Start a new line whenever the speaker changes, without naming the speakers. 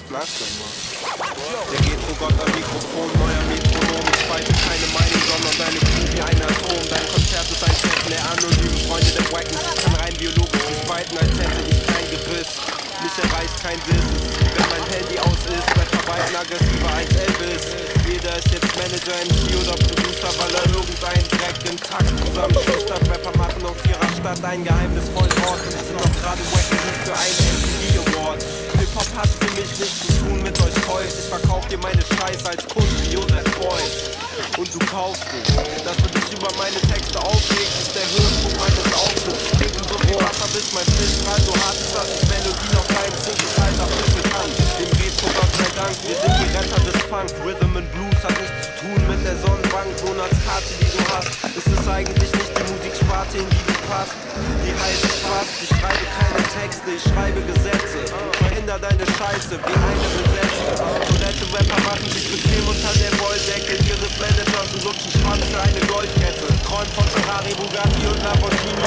Der geht vor Gott am Mikrofon, neuer Metronom. Ich spalte keine Meinung, sondern deine Crew wie ein Atom. Dein Konzert ist ein Treffen der anonymen Freunde der Wackens. Ich kann rein biologisch mich spalten, als hätte ich kein Gebiss. Mich erreicht kein Diss, es ist wie wenn mein Handy aus ist. Rapper beiden aggressiver als Elvis. Jeder ist jetzt Manager, MC oder Producer, weil er irgendeinen Dreck im Takt zusammenschustert. Rapper machen aus ihrer Stadt einen geheimnisvollen Ort. Und sind noch gerade Wacken für einen MTV Award. Hip-Hop hat für mich nichts zu tun mit euch Toys. Ich verkauf dir meine Scheiße als Kunst wie Joseph Beuys. Und du kaufst dich. Dass du dich über meine Texte aufregst, ist der Höhepunkt meines Auftritts. Trinken so viel Wasser, bis mein Fisch strahlt so hart ist, dass ich Melodien auf deinen Synthesizer flüssen kann. Dem geht's vor Gott sei Dank, wir sind die Retter des Funk. Rhythm and Blues hat nichts zu tun mit der Sonnenbank. Monatskarte, die du hast. Es ist eigentlich nicht die Musiksparte, in die du passt. Die heißt Spaß, ich schreibe keine Texte, ich schreibe Gesetze. Verhinder deine Scheiße, wie eine Besetzte. Toilette-Rapper machen sich bequem unter der Wolldecke ihres Managers und lutschen Schwanz für eine Goldkette. Träumt von Ferrari, Bugatti und Lamborghini.